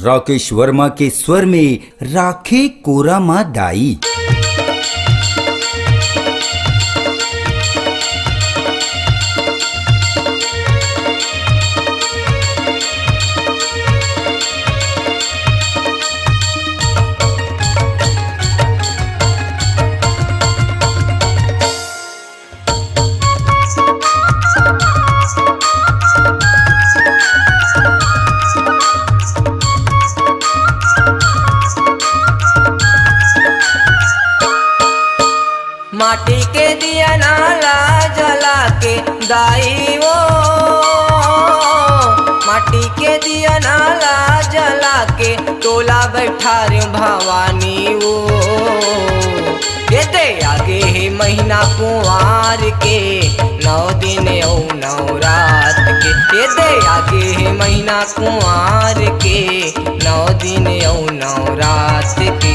राकेश वर्मा के स्वर में राखे कोरा माँ दाई। माटी के दिया नाला जला के दाई वो, माटी के दिया नाला जला के टोला बैठा रे भवानी वो। ये दे आगे है महीना कुंवार के 9 दिन और 9 रात के। ये दे आगे है महीना कुंवार के 9 दिन और 9 रात के।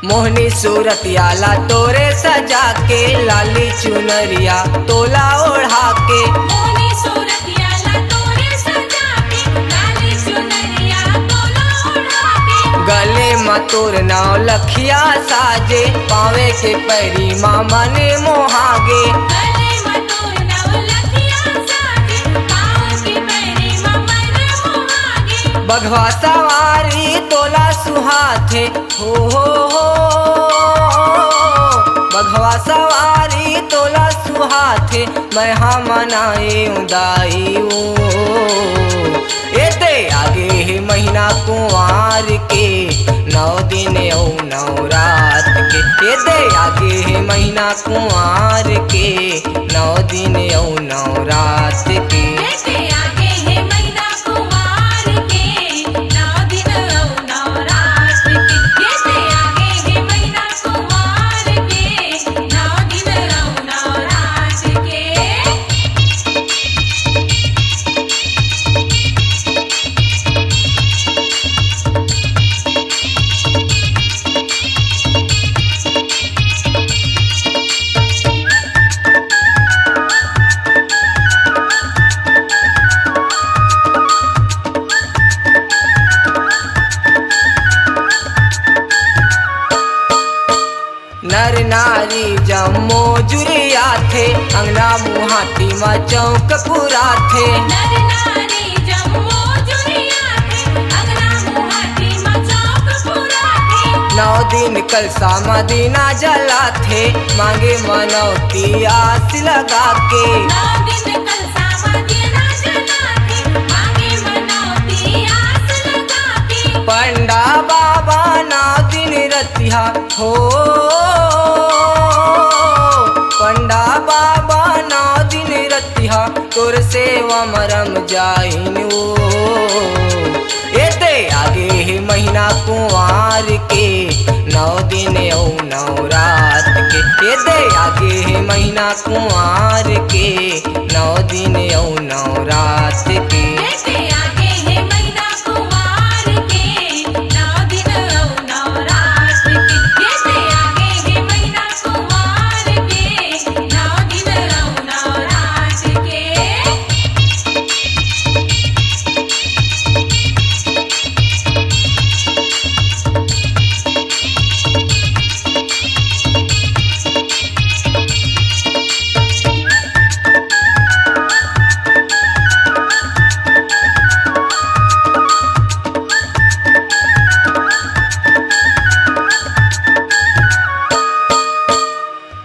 मोहनी सूरत याला तोरे सजा के, लाली चुनरिया तोला ओढ़ा के। मोहनी सूरत याला तोरे सजा के, लाली चुनरिया तोला ओढ़ा के। गले में तोर नाव लखिया साजे, पावे के पैरी मामा ने मोहागे। गले में तोर नाव लखिया साजे, पाँव के पैरी मामा ने मोहागे। बघवा सवारी तोला सुहाथे हो, बघवा सवारी तोला सुहाथे, मैं हाँ मनाए उदाई ओ। ये दे आगे है महीना कुंवार के 9 दिन और 9 रात के। ये दे आगे है महीना कुंवार के 9 दिन और 9 रात के। जैसे आगे है महीना कुंवार के 9 दिन और 9 रात के। जैसे आगे है महीना कुंवार के 9 दिन और 9 रात के। नर नारी जम्मो जुरिया थे, अंगना मुहाटी में चौक पूरा थे। नर नारी जम्मो जुरिया थे, अंगना मुहाटी में चौक पूरा थे। 9 दिन कलसा मदीना जला थे, मांगे मनौती आस लगा के। 9 दिन कलसा मदीना जला के, मांगे मनौती आस लगा के। पंडा बाबा 9 दिन रतिहा हो, पंडा बाबा 9 दिन रतिहा तोर सेवा मरम जाइन ओ। ये दे आगे है महीना कुंवार के 9 दिन और 9 रात के। ये दे आगे है महीना कुंवार के 9 दिन और 9 रात के। जैसे आगे है महीना कुंवार के 9 दिन और 9 रात के। जैसे आगे है महीना कुंवार के 9 दिन और 9 रात के।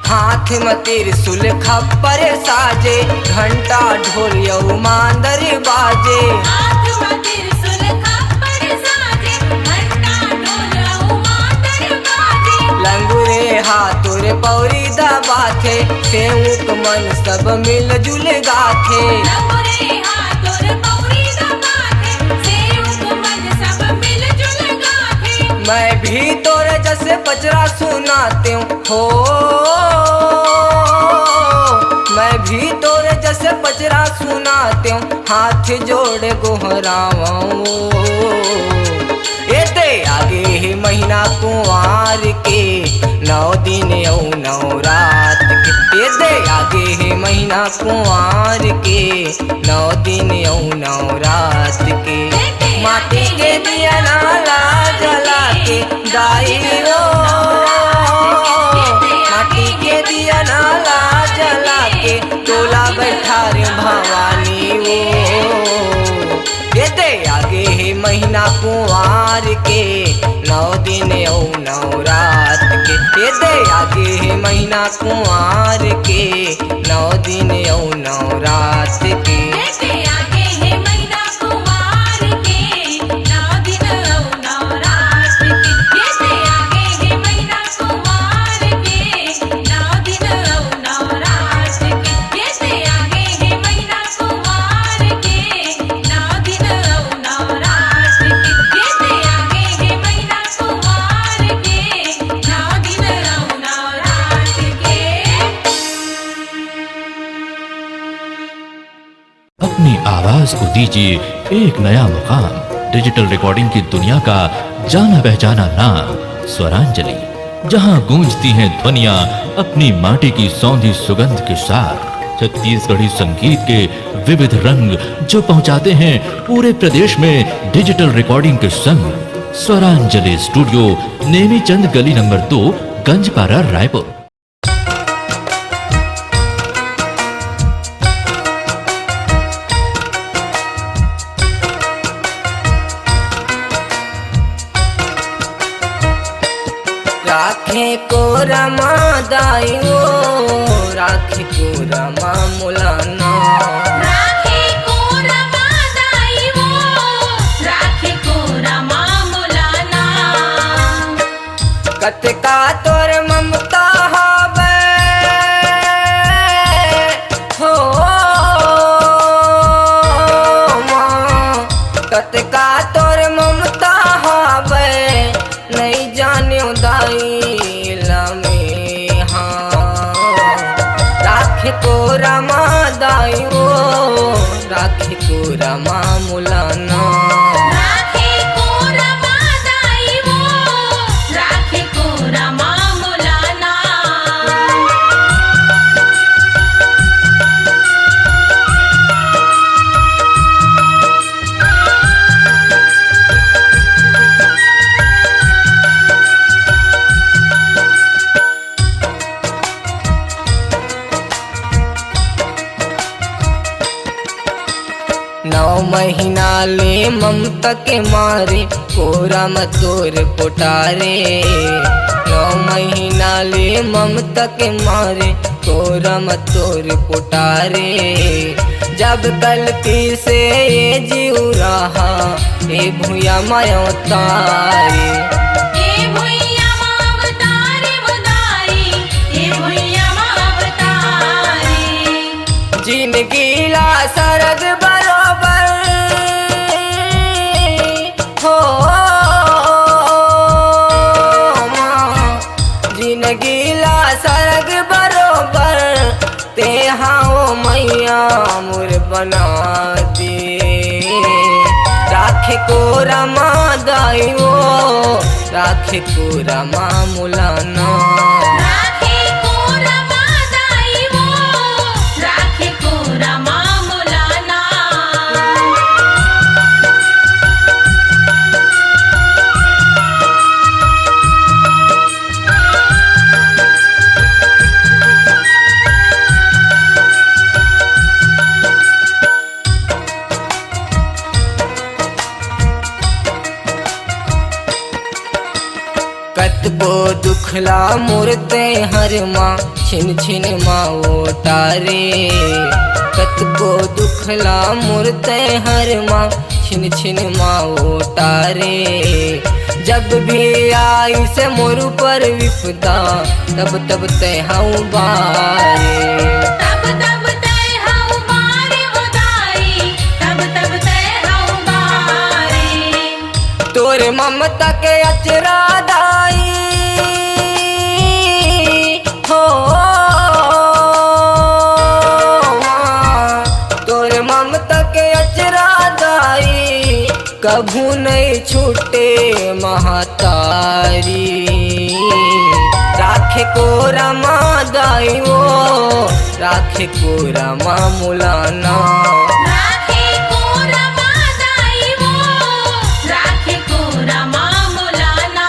हाथ में त्रिशूल खप्पर साजे, घंटा ढोल यऊ मांदर बाजे। हाथ में त्रिशूल खप्पर साजे, घंटा ढोल मांदर बाजे। लंगुरे हाथुर पौरी दबाथे, सेवक मन सब मिलजुल गाथे। लंगोरे हाथोर पौड़ी दबाथे, सेवक मन सब मिलजुल गाथे। मैं भी तोरे जैसे पचरा सुनाते हूँ हो, मैं भी तोरे जैसे पचरा सुनाते हूँ, हाथ जोड़ गोहराऊं। ये दे आगे ही महीना कुंवार के 9 दिन और 9 रात के। ये दे आगे ही महीना कुंवार के 9 दिन और 9 रात के। माटी के दिया नाला जला के दाई रो, माटी के दिया नाला जला के टोला बैठा रे भवानी वो। ये दे आगे ही महीना कुंवार के 9 दिन और 9 रात के। ये दे आगे ही महीना कुंवार के 9 दिन और 9 रात के। जैसे आगे है महीना कुंवार के 9 दिन और 9 रात के। जैसे आगे है महीना कुंवार के 9 दिन और 9 रात के। जैसे आगे है महीना कुंवार के 9 दिन और 9 रात के। जैसे आगे है महीना कुंवार के 9 दिन और 9 रात के। अपनी आवाज को दीजिए एक नया मुकाम। डिजिटल रिकॉर्डिंग की दुनिया का जाना पहचाना नाम स्वरांजलि, जहां गूंजती हैं ध्वनियां अपनी माटी की सौंधी सुगंध के साथ। छत्तीसगढ़ी संगीत के विविध रंग जो पहुंचाते हैं पूरे प्रदेश में डिजिटल रिकॉर्डिंग के संग। स्वरांजलि स्टूडियो, नेमीचंद गली नंबर 2, गंजपारा, रायपुर। राखे को रमा दाइयो, राखे को रमा मुलाना। राखे को रमा दाइयो, राखे को रमा मुलाना। कतका तोर ममता हावे हो माँ, कतका तोर ममता हावे नहीं जान्यो दाई लमे हाँ। राखे को रमा दाइयो, राखे को रमा मुलाना। राखे को रमा दाइयो, राखे को रमा मुलाना। नौ महीना ले ममता के मारे कोरा मतोर पोटारे। 9 महीना ले ममता के मारे कोरा मतोर पोटारे। जब गलती से ये जीव रहा ये भूया माया तारे। ए भुइया मावतारे मुदारी, ए भुइया मावतारे। जिंदगी ला सरद बरोबर हो माँ, जिंदगी ला सरग बरोबर ते हाँ मैया मुर बना दे। राखे को रमा दाइयो, राखे को रमा मुलाना। राखे को रमा दाइयो, राखे को रमा मुलाना। कतको दुखला मुरते हर माँ छिन छिन माओ तारे। कतको दुखला मुरते हर माँ छिन छिन माओ तारे। जब भी आई से मोर पर विपदा तब तब तय हूँ बारे। तब तब तय हऊ बारे होदाई, तब तब तय हऊ बारे। तोरे ममता के अचरा दाई हो, तोरे ममता के अचरा दाई कभू नहीं छूटे महतारी। राखे को रमा दाई वो, राखे को रमा मुलाना। राखे को रमा दाई वो, राखे को रमा मुलाना।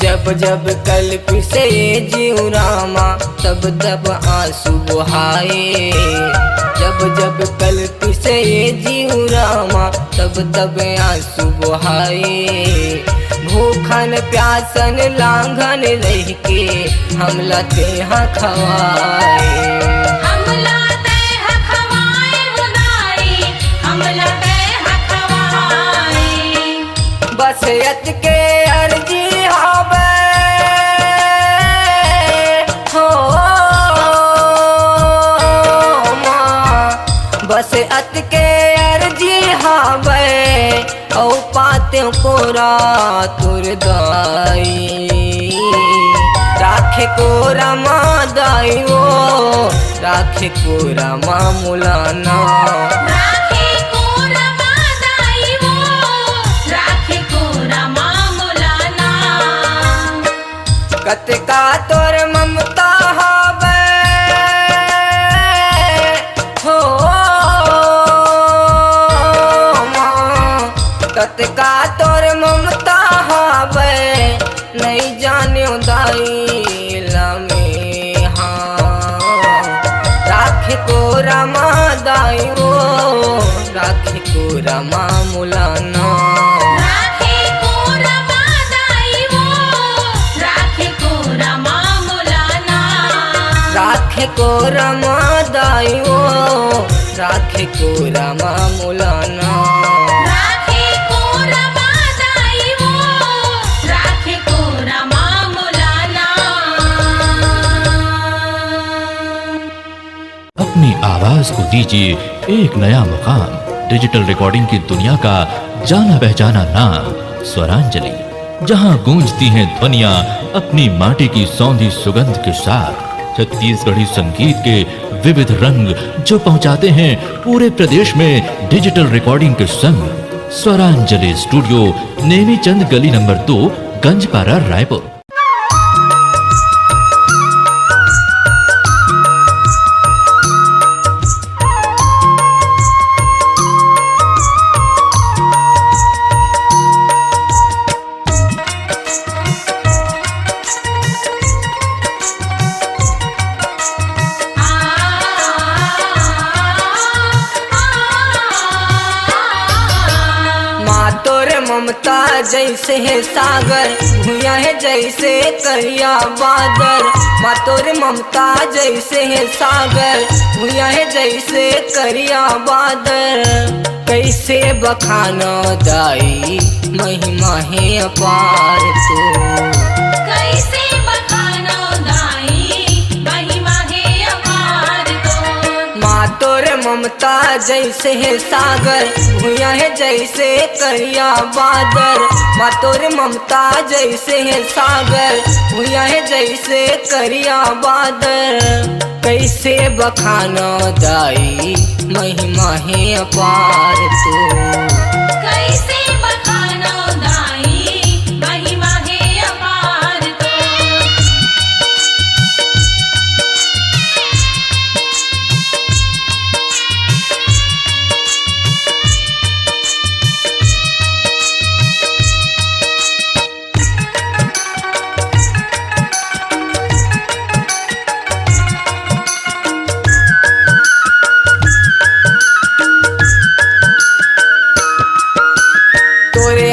जब जब कल्प से जीव रामा तब तब आंसू बहाए। जब जब कल्प से जीव रामा तब तब आंसू बहाए। भूखन प्यासन लांघन रह के हम लते हाँ खवाए। हमला तय हखवाए होदाई, हमला तय हखवाए। बस यत के अर्जी हावे हो माँ, बस अत के अर्जी हावे औ पाते को तुर दाई। राखे को रमा दाई वो, राखे को रमा मुलाना। राखे को रमा दाई वो, राखे को रमा मुलाना। कतका तोर ममता हावे हो माँ, कतका तोर ममता हावे नहीं जान्यो दाई लमे हाँ। राखे को रमा दाई वो, राखे को रमा मुलाना। राखे को रमा दाई वो, राखे को रमा मुलाना। राखे को रमा दाई वो, राखे को रमा मुलाना। राखे को रमा दाई वो, राखे को रमा मुलाना। अपनी आवाज को दीजिए एक नया मुकाम। डिजिटल रिकॉर्डिंग की दुनिया का जाना पहचाना नाम स्वरांजलि, जहां गूंजती हैं ध्वनियां अपनी माटी की सौंधी सुगंध के साथ। छत्तीसगढ़ी संगीत के विविध रंग जो पहुंचाते हैं पूरे प्रदेश में डिजिटल रिकॉर्डिंग के संग। स्वरांजलि स्टूडियो, नेमी चंद गली नंबर 2, गंजपारा, रायपुर। ममता जैसे है सागर, भूया है जैसे करिया बादल। माँ तोर ममता जैसे है सागर, भूया है जैसे करिया बादल। कैसे बखानो दाई महिमा है अपार तू, कैसे बखानो दाई महिमा है अपार तो। माँ तोर ममता जैसे है सागर, भूया है जैसे करिया बादल। माँ तोर ममता जैसे है सागर, भूया है जैसे करिया बादल। कैसे बखानो दाई महिमा है अपार तू, कैसे बखानो दाई महिमा है अपार तो।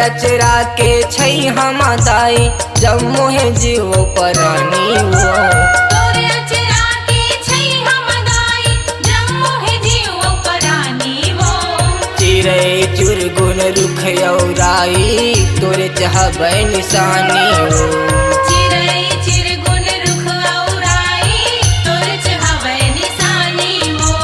अचरा के छई हम दाई जब मोहे जीव परानी वो तोरे अचरा के छै हम दाई जब मोहे जीव परानी वो चिरे चुरगुन रुख औराई तोरे चाहबै निशानी वो चिरै चिरगुन रुख औराई तोरे चाहबै निशानी वो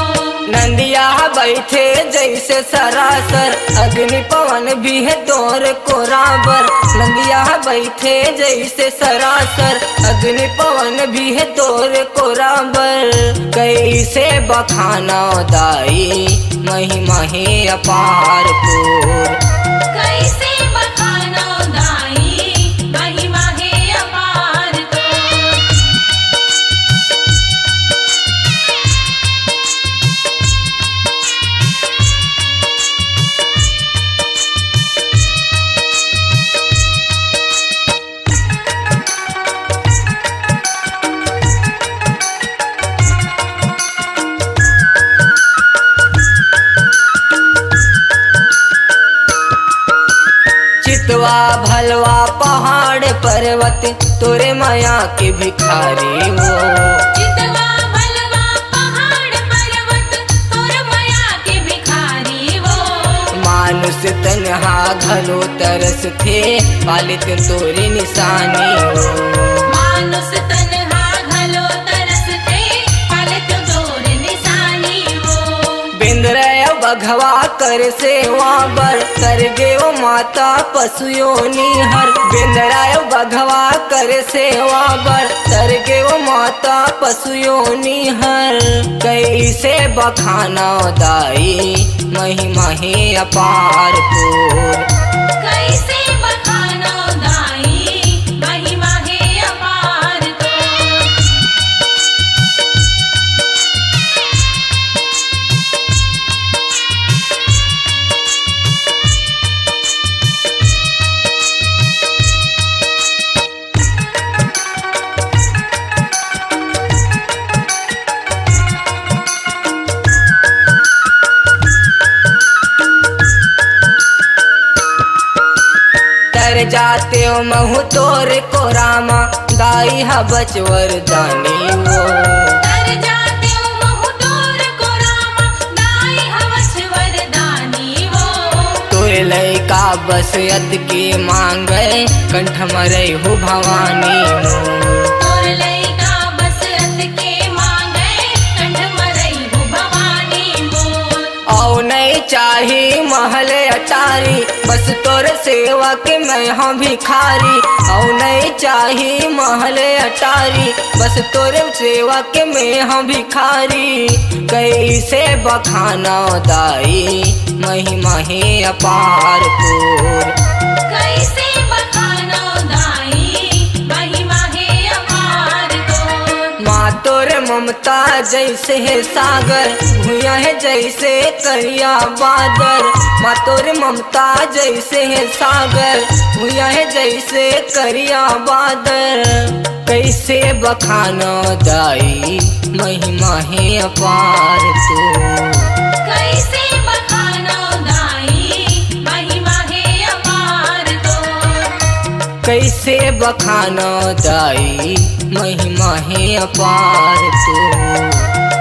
नंदिया बैठे जैसे सरासर अग्नि पवन भी है तोर कोराबर नंदिया बैठे जैसे सरासर अग्नि पवन भी है तोर कोराबर कैसे बखाना दाई महिमा है अपार तोर कैसे बखाना दाई महिमा है अपार तो चितवा भलवा पहाड़ पर्वत तोरे माया के भिखारी वो चितवा भलवा पहाड़ पर्वत तोर माया के भिखारी वो मानुष तन्हा घलो तरस थे पालित तोरे निशानी वो मानुष तन्हा घलो तरस थे पालत तोर निशानी वो बिंद्रय बघवा कर सेवा बर कर गेव माता पशु योनि हर बिंद्रय बघवा कर सेवा बर कर गेव माता पशु योनि हर कैसे बखाना दाई महिमा है अपार तोर कैसे बखाना दाई महिमा है अपार तो तर जाते हो महु तोर को रामा दाई हा बचवर दानी वो तर जाते हो महु तोर को रामा दाई हवस वरदानी वो तोरे लैका बस यत के मांगे कंठ मरे हो भवानी तोर लैका बस अत के मांगे कंठ मरई हो भवानी मोर औ नहीं चाही महल अटारी बस तोर सेवा के मैं हाँ भिखारी औ नहीं चाही महल अटारी बस तोरे सेवा के मैं हाँ भिखारी कैसे बखाना दाई महिमा है अपार तोर कैसे बखाना दाई महिमा है अपार तो माँ तोरे ममता जैसे है सागर भूया है जैसे करिया बादर माँ तोरे ममता जैसे है सागर भूया है जैसे करिया बादर कैसे बखाना दाई महिमा है अपार तो कैसे बखाना दाई महिमा है अपार तो कैसे बखाना दाई महिमा है अपार तो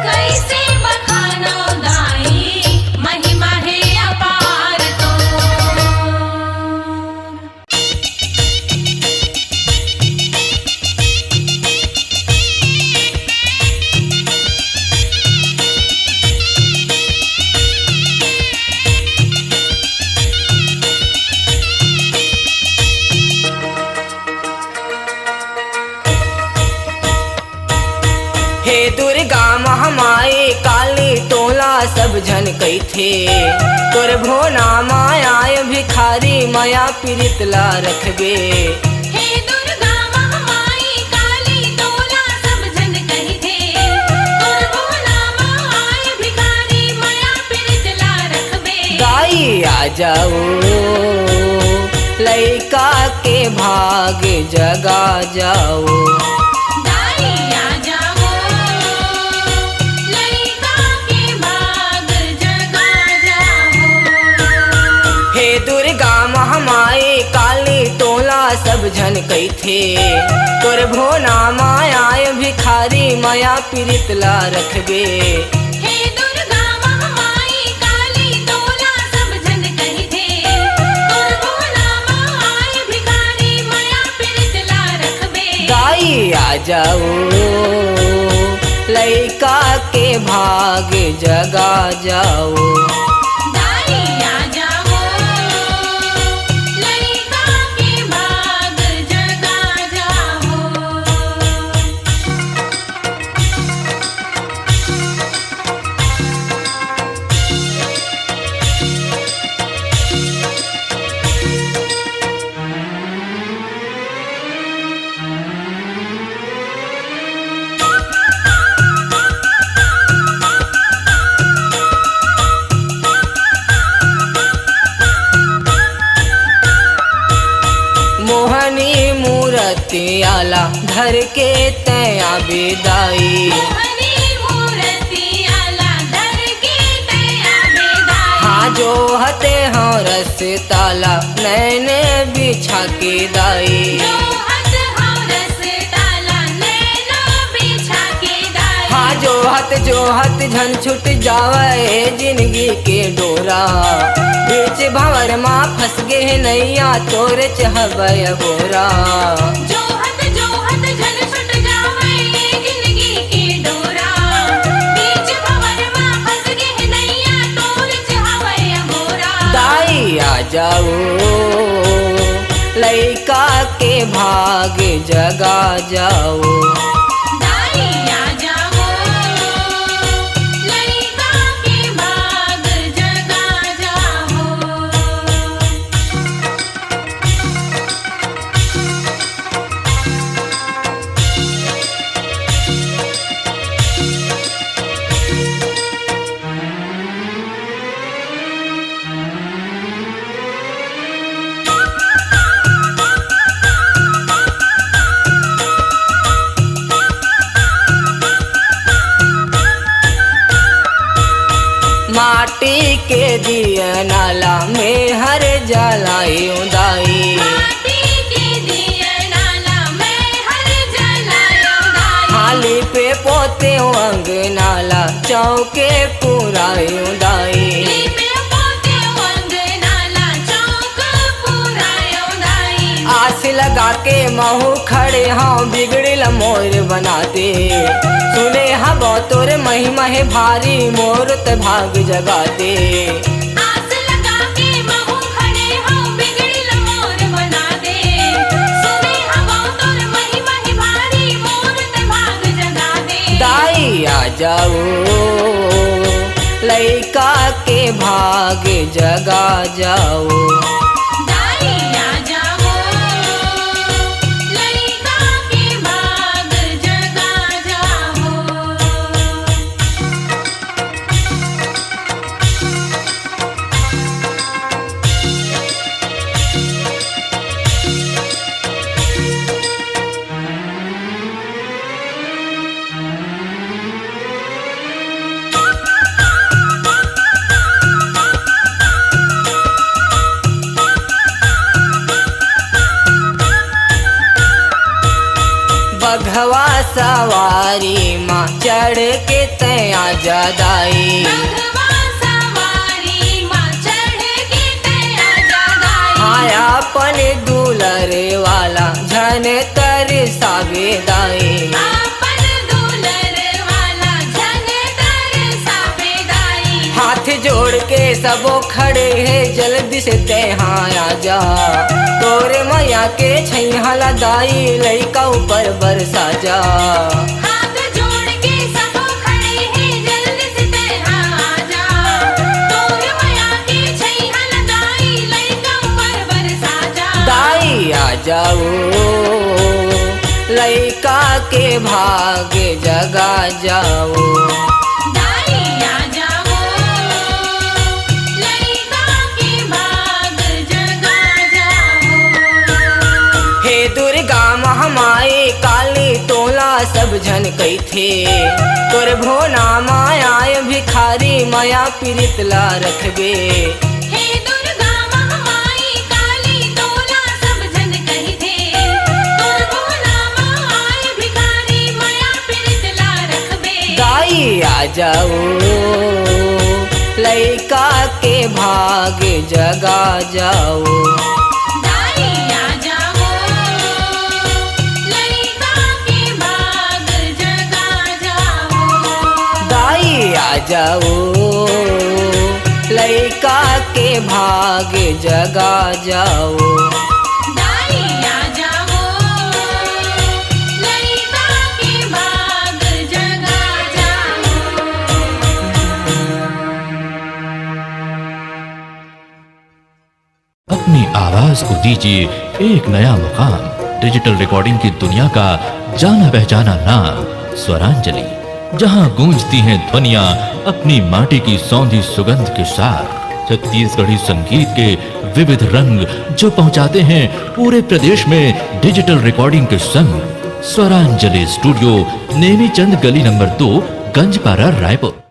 कैसे बखाना दाई महिमा है अपार तो हे दुर्गा महामाई काली टोला सब जन कई थे तोर भोना माया भिखारी माया पीड़ित ला रखबे हे दुर्गा महामाई काली टोला सब जन कही थे तोर भोला माय भिखारी माया पीड़ित ला रखबे दाई आ जाओ लइका के भाग जगा जाओ दाई आ जाओ लइका के भाग जगा जाओ हे दुर्गा महामाई झन कई थे तोर भोना माया भिखारी माया पीरितला रखबे हे दुर्गा महामाई काली तोला सब जन कही थे तोर भोला माई भिखारी माया पीरितला रखबे दाई आ जाओ लइका के भाग जगा जाओ दाई आ जाओ लइका के भाग जगा जाओ मोहनी मूर्ति आला धर के तया बेदाई मोहनी मूर्ति आला धर के तया बेदाई हाँ जो हते हाँ रस ताला नैने बिछा के दाई जो हत हौरस ताला नैना बिछा के दाई हाँ जो हत झन छुट जावे जिंदगी के डोरा बीच भंवर माँ फंस गे नैया तोर चहबय गोरा जो हत झन छुट जावे जिंदगी के डोरा बीच भंवर मां फंस गे नैया तोर चाहवे गोरा दाई आ जाओ लइका के भाग जगा जाओ दाई आ जाओ लइका के भाग जगा जाओ माटी के दिया नाला में हर जलाई उदाई माटी के दिया नाला में हर जलायो दाई हाली पे पोते अंग नाला चौके पुराई उदाई लीपे पोते वंग नाला चौक पुरायो दाई आस लगा के महू खड़े हाँ बिगड़िल मोर बनाते सुने हबो तोर महिमा है भारी मोर ते भाग जगाते आस लगा के महू खड़े हो बिगड़िल मोर बना दे सुने हवा तोर महिमा ही भारी मोर ते भाग जगा दे दाई आ जाओ लइका के भाग जगा जाओ दाई आ जाओ लइका के भाग जगा जाओ बघवा सवारी माँ चढ़ के तया जदाई बघवा सवारी मां चढ़ के तया जगाई आया अपन दुलर वाला झन तर साबेदाई आपन दुलर वाला झन तर साबेदाई हाथ जोड़ के सबो खड़े है जल्दी से तहाँ आ जा तोरे मैया के छैहला दाई लइका ऊपर बरसा जा हाथ जोड़ के सब खड़े हैं जल्दी से तेरा आ जा तोर माया के छैहल दाई लइका ऊपर बरसा जा दाई आ जाओ लइका के भाग जगा जाओ दाई आ जाओ लइका के भाग जगा जाओ हे दुर्गा महामाई काली तोला सब झन कई थे तोर भोना माया भिखारी माया पीरितला रखबे हे दुर्गा महामाई काली तोला सब जन कही थे दाई आ जाओ लइका के भाग जगा जाओ दाई आ जाओ लइका के भाग जगा जाओ दाई आ जाओ लइका के भाग जगा जाओ दाई आ जाओ लइका के भाग जगा जाओ अपनी आवाज को दीजिए एक नया मुकाम। डिजिटल रिकॉर्डिंग की दुनिया का जाना पहचाना नाम स्वरांजलि, जहां गूंजती हैं ध्वनियां अपनी माटी की सौंधी सुगंध के साथ। छत्तीसगढ़ी संगीत के विविध रंग जो पहुंचाते हैं पूरे प्रदेश में डिजिटल रिकॉर्डिंग के संग। स्वरांजलि स्टूडियो, नेमीचंद गली नंबर 2, गंजपारा, रायपुर।